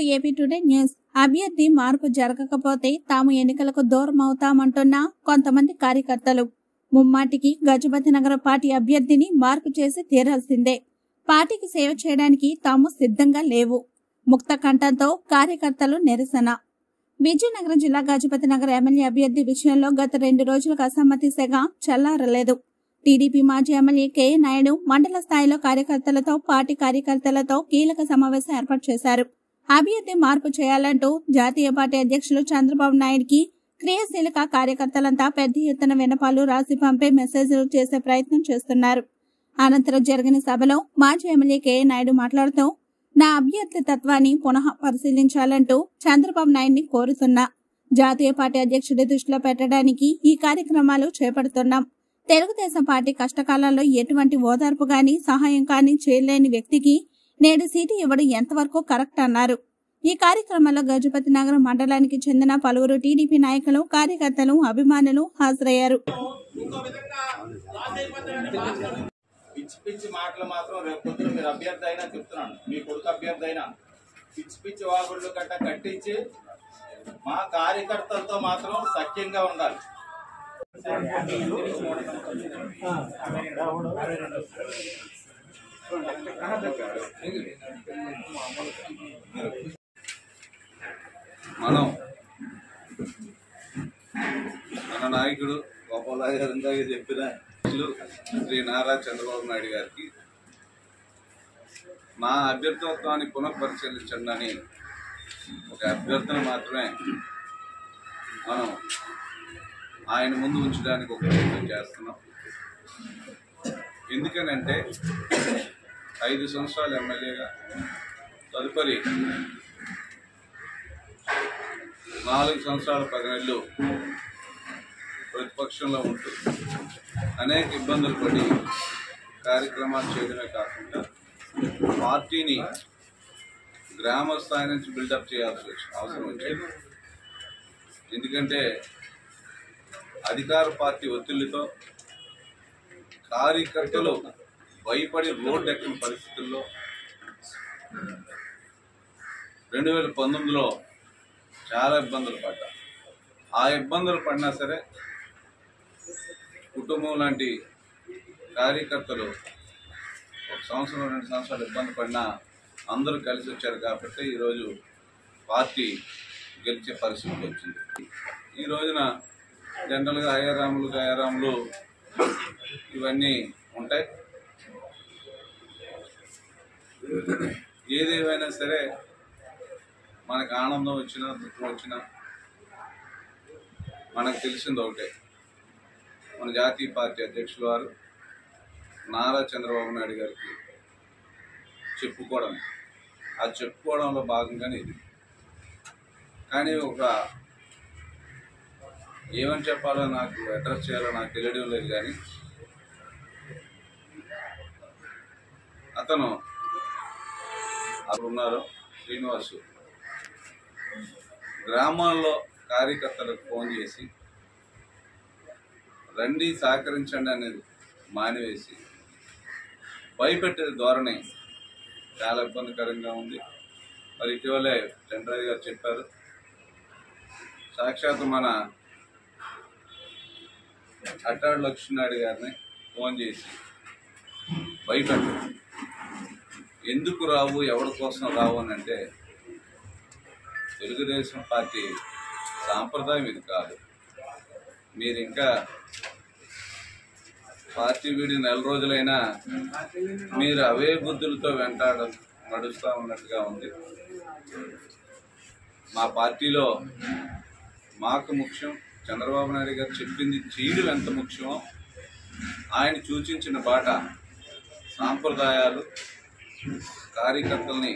To AP today news. అభ్యర్థి మార్పు జరగకపోతే తాము ఎన్నికలకు దూరం అవుతామంటున్న కొంతమంది కార్యకర్తలు ముమ్మాటికి గజపతి నగర పార్టీ అభ్యర్థిని మార్పు చేసి తీరాల్సిందే. పార్టీకి సేవ చేయడానికి తాము సిద్ధంగా లేవు. ముక్త కంఠంతో కార్యకర్తలు నిరసన. విజయనగరం జిల్లా గజపతి నగర్ ఎమ్మెల్యే అభ్యర్థి విషయంలో గత 2 రోజులుగా అసమ్మతి సెగ చల్లారలేదు. టీడీపీ మాజీ ఎమ్మెల్యే కె నాయుడు మండల స్థాయిలో కార్యకర్తలతో పార్టీ కార్యకర్తలతో కీలక సమావేశం ఏర్పాటు చేశారు. అభ్యర్థి మార్పు చేయాలంటూ జాతీయ పార్టీ అధ్యక్షులు చంద్రబాబు నాయుడుకి క్రియాశీలక కార్యకర్తలంతా పెద్ద ఎత్తున వినపాలు రాసి పంపే మెసేజ్లు చేసే ప్రయత్నం చేస్తున్నారు. అనంతరం జరిగిన సభలో మాజీ ఎమ్మెల్యే కె నాయుడు మాట్లాడుతూ, నా అభ్యర్థి తత్వాన్ని పునః పరిశీలించాలంటూ చంద్రబాబు నాయుడిని కోరుతున్నా. జాతీయ పార్టీ అధ్యక్షుడి దృష్టిలో పెట్టడానికి ఈ కార్యక్రమాలు చేపడుతున్నాం. తెలుగుదేశం పార్టీ కష్టకాలంలో ఎటువంటి ఓదార్పు గాని సహాయం కానీ చేయలేని వ్యక్తికి నేడు సీటు ఇవ్వడం ఎంతవరకు కరెక్ట్ అన్నారు. ఈ కార్యక్రమంలో గజపతి నగరం మండలానికి చెందిన పలువురు టీడీపీ నాయకులు, కార్యకర్తలు, అభిమానులు హాజరయ్యారు. పిచ్చి పిచ్చి మాటలు మాత్రం రేపు పొద్దున మీరు అభ్యర్థి అయినా చెప్తున్నాను, మీ కొడుకు అభ్యర్థి అయినా పిచ్చి పిచ్చి వాగుళ్ళు గట్ట కట్టించి మా కార్యకర్తలతో మాత్రం సఖ్యంగా ఉండాలి. మన నాయకుడు గోపాలరావు గారు ఇందాక చెప్పిన శ్రీ నారా చంద్రబాబు నాయుడు గారికి నా అభ్యర్థిత్వాన్ని పునఃపరిశీలించండి అని ఒక అభ్యర్థన మాత్రమే మనం ఆయన ముందు ఉంచడానికి ఒక ప్రయత్నం చేస్తున్నాం. ఎందుకనంటే 5 సంవత్సరాలు ఎమ్మెల్యేగా, తదుపరి 4 సంవత్సరాల 10 నెలలు ప్రతిపక్షంలో ఉంటూ అనేక ఇబ్బందులు పడి కార్యక్రమాలు చేయడమే కాకుండా పార్టీని గ్రామ స్థాయి నుంచి బిల్డప్ చేయాల్సి అవసరం వచ్చింది. ఎందుకంటే అధికార పార్టీ ఒత్తిళ్లతో కార్యకర్తలు భయపడి రోడ్డు ఎక్కని పరిస్థితుల్లో 2019లో చాలా ఇబ్బందులు పడ్డా. ఆ ఇబ్బందులు పడినా సరే కుటుంబం లాంటి కార్యకర్తలు 1 సంవత్సరం 2 సంవత్సరాలు ఇబ్బంది పడినా అందరూ కలిసి వచ్చారు కాబట్టి ఈరోజు పార్టీ గెలిచే పరిస్థితి వచ్చింది. ఈ రోజున జనరల్గా అయ్యారాములు ఇవన్నీ ఉంటాయి. ఏదేమైనా సరే మనకు ఆనందం వచ్చినా దుఃఖం వచ్చినా మనకు తెలిసింది ఒకటే, మన జాతీయ పార్టీ అధ్యక్షులు వారు నారా చంద్రబాబు నాయుడు గారికి చెప్పుకోవడం, ఆ చెప్పుకోవడంలో భాగంగానే ఇది. కానీ ఒక ఏమని చెప్పాలో, నాకు అడ్రస్ చేయాలో నాకు తెలియడం లేదు. కానీ అతను ఉన్నారు శ్రీనివాసు గ్రామాల్లో కార్యకర్తలకు ఫోన్ చేసి రండి సహకరించండి అనేది మానివేసి భయపెట్టే ధోరణి చాలా ఇబ్బందికరంగా ఉంది. మరి ఇటీవలే చంద్రయ్య గారు చెప్పారు, సాక్షాత్తు మన అట్టాడు లక్ష్మీనాయుడు గారిని ఫోన్ చేసి భయపెట్టారు. ఎందుకు రావు, ఎవరి కోసం రావు అని అంటే, తెలుగుదేశం పార్టీ సాంప్రదాయం ఇది కాదు. మీరు ఇంకా పార్టీ వీడి 4 రోజులైనా మీరు అవే బుద్ధులతో నడుస్తూ ఉన్నట్టుగా ఉంది. మా పార్టీలో మాకు ముఖ్యం చంద్రబాబు నాయుడు గారు చెప్పింది చేయడం ఎంత ముఖ్యమో, ఆయన సూచించిన బాట సాంప్రదాయాలు, కార్యకర్తల్ని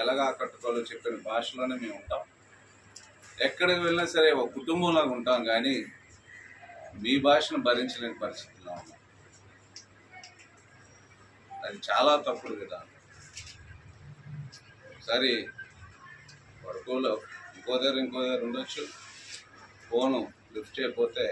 ఎలాగా ఆకట్టుకోవాలో చెప్పిన భాషలోనే మేము ఉంటాం. ఎక్కడికి వెళ్ళినా సరే ఒక కుటుంబంలాగా ఉంటాం, కానీ మీ భాషను భరించలేని పరిస్థితుల్లో ఉన్నాం. అది చాలా తప్పుడు కదా. సరే వరకులో ఇంకో దగ్గర ఉండొచ్చు, ఫోను లిఫ్ట్ చేయకపోతే